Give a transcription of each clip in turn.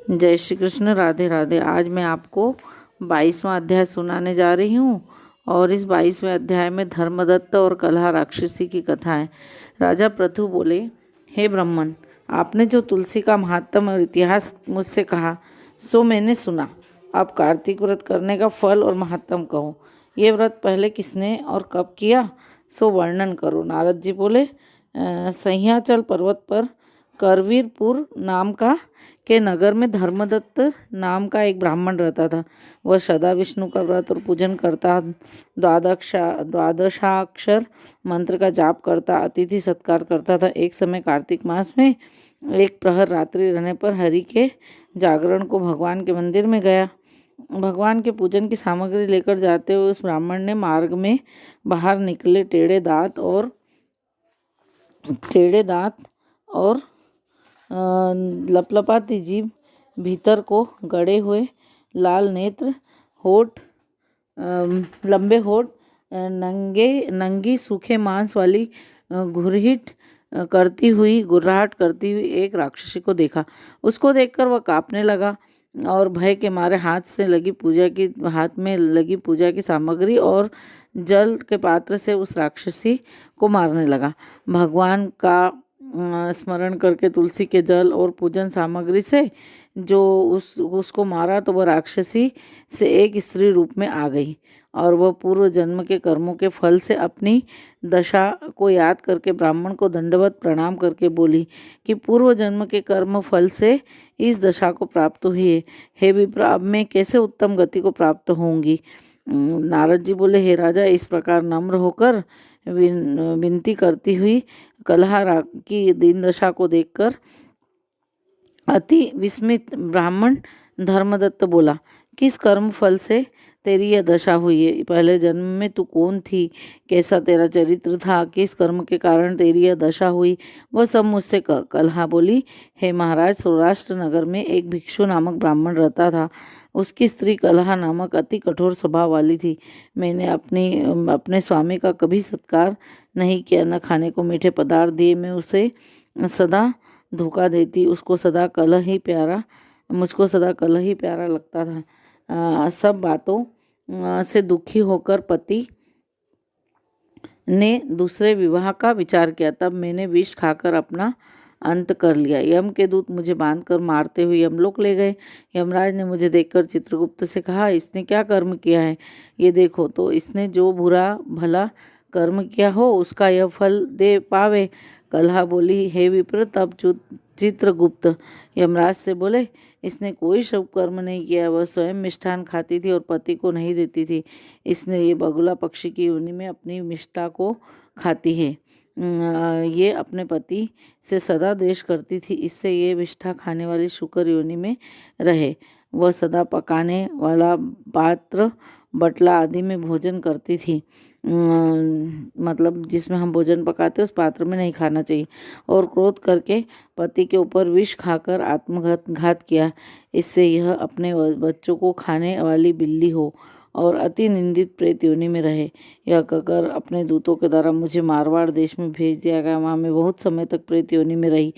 जय श्री कृष्ण। राधे राधे। आज मैं आपको 22वां अध्याय सुनाने जा रही हूँ और इस 22वें अध्याय में धर्मदत्त और कलह राक्षसी की कथा है। राजा पृथु बोले, हे ब्राह्मण, आपने जो तुलसी का महात्म और इतिहास मुझसे कहा सो मैंने सुना। अब कार्तिक व्रत करने का फल और महात्म कहो। ये व्रत पहले किसने और कब किया सो वर्णन करो। नारद जी बोले, सह्याचल पर्वत पर करवीरपुर नाम के नगर में धर्मदत्त नाम का एक ब्राह्मण रहता था। वह सदा विष्णु का व्रत और पूजन करता, द्वादशाक्षर मंत्र का जाप करता, अतिथि सत्कार करता था। एक समय कार्तिक मास में एक प्रहर रात्रि रहने पर हरि के जागरण को भगवान के मंदिर में गया। भगवान के पूजन की सामग्री लेकर जाते हुए उस ब्राह्मण ने मार्ग में बाहर निकले टेढ़े दांत और लपलपाती जीभ, भीतर को गड़े हुए लाल नेत्र, होठ, लंबे होठ, नंगी सूखे मांस वाली गुर्राहट करती हुई एक राक्षसी को देखा। उसको देखकर वह कांपने लगा और भय के मारे हाथ में लगी पूजा की सामग्री और जल के पात्र से उस राक्षसी को मारने लगा। भगवान का स्मरण करके तुलसी के जल और पूजन सामग्री से जो उसको मारा तो वह राक्षसी से एक स्त्री रूप में आ गई और वह पूर्व जन्म के कर्मों के फल से अपनी दशा को याद करके ब्राह्मण को दंडवत प्रणाम करके बोली कि पूर्व जन्म के कर्म फल से इस दशा को प्राप्त हुई है। हे विप्र, अब मैं कैसे उत्तम गति को प्राप्त होंगी। नारद जी बोले, हे राजा, इस प्रकार नम्र होकर विनती करती हुई कलह की दीन दशा को देखकर अति विस्मित ब्राह्मण धर्मदत्त बोला, किस कर्म फल से तेरी यह दशा हुई है? पहले जन्म में तू कौन थी? कैसा तेरा चरित्र था? किस कर्म के कारण तेरी यह दशा हुई? वह सब मुझसे कह। कलहा बोली, हे महाराज, सौराष्ट्र नगर में एक भिक्षु नामक ब्राह्मण रहता था। उसकी स्त्री कलहा नामक अति कठोर स्वभाव वाली थी। मैंने अपने स्वामी का कभी सत्कार नहीं किया, न खाने को मीठे पदार्थ दिए। मैं उसे सदा धोखा देती, मुझको सदा कलह ही प्यारा लगता था। सब बातों से दुखी होकर पति ने दूसरे विवाह का विचार किया। तब मैंने विष खाकर अपना अंत कर लिया। यम के दूत मुझे बांधकर मारते हुए यमलोक ले गए। यमराज ने मुझे देखकर चित्रगुप्त से कहा, इसने क्या कर्म किया है ये देखो। तो इसने जो बुरा भला कर्म किया हो उसका यह फल दे पावे। कलहा बोली, हे विप्र, तब चित्रगुप्त यमराज से बोले, इसने कोई शुभ कर्म नहीं किया। वह स्वयं मिष्ठान खाती थी और पति को नहीं देती थी। इसने ये बगुला पक्षी की योनि में अपनी मिष्ठा को खाती है। ये अपने पति से सदा द्वेष करती थी, इससे ये विष्ठा खाने वाली शुकर योनि में रहे। वह सदा पकाने वाला पात्र, बटला आदि में भोजन करती थी। मतलब जिसमें हम भोजन पकाते उस पात्र में नहीं खाना चाहिए। और क्रोध करके पति के ऊपर विष खाकर आत्मघात किया। इससे यह अपने बच्चों को खाने वाली बिल्ली हो और अति निंदित प्रेत योनि में रहे। यह कहकर अपने दूतों के द्वारा मुझे मारवाड़ देश में भेज दिया गया। वहाँ मैं बहुत समय तक प्रेत योनि में रही।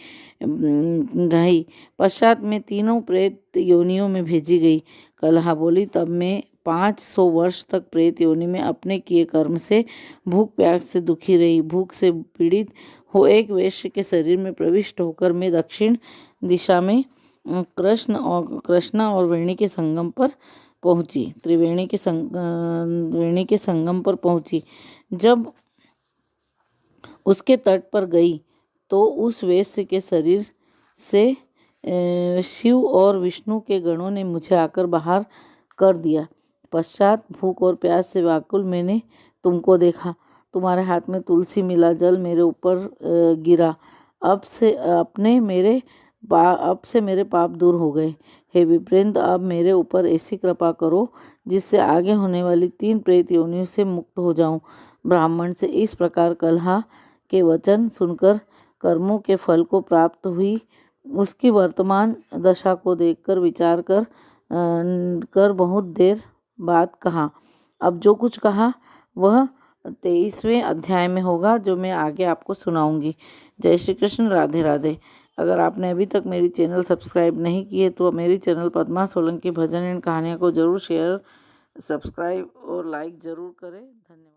पश्चात में तीनों प्रेत योनियों में भेजी गई। कलहा बोली, तब मैं 500 वर्ष तक प्रेत योनि में अपने किए कर्म से भूख प्यास से दुखी रही। भूख से पीड़ित हो एक वैश्य के शरीर में प्रविष्ट होकर मैं दक्षिण दिशा में कृष्णा और वेणी के संगम पर पहुंची। त्रिवेणी के संगम पर पहुंची। जब उसके तट पर गई तो उस वैश्य के शरीर से शिव और विष्णु के गणों ने मुझे आकर बाहर कर दिया। पश्चात भूख और प्यास से व्याकुल मैंने तुमको देखा। तुम्हारे हाथ में तुलसी मिला जल मेरे ऊपर गिरा। अब से मेरे पाप दूर हो गए। हे विप्रेंद्र, अब मेरे ऊपर ऐसी कृपा करो जिससे आगे होने वाली 3 प्रेत योनियों से मुक्त हो जाऊं। ब्राह्मण से इस प्रकार कलहा के वचन सुनकर कर्मों के फल को प्राप्त हुई उसकी वर्तमान दशा को देखकर विचार कर बहुत देर बाद कहा। अब जो कुछ कहा वह 23वें अध्याय में होगा, जो मैं आगे आपको सुनाऊंगी। जय श्री कृष्ण। राधे राधे। अगर आपने अभी तक मेरी चैनल सब्सक्राइब नहीं की है तो मेरी channel Padma Solanki bhajan and कहानियों को ज़रूर शेयर, सब्सक्राइब और लाइक ज़रूर करें। धन्यवाद।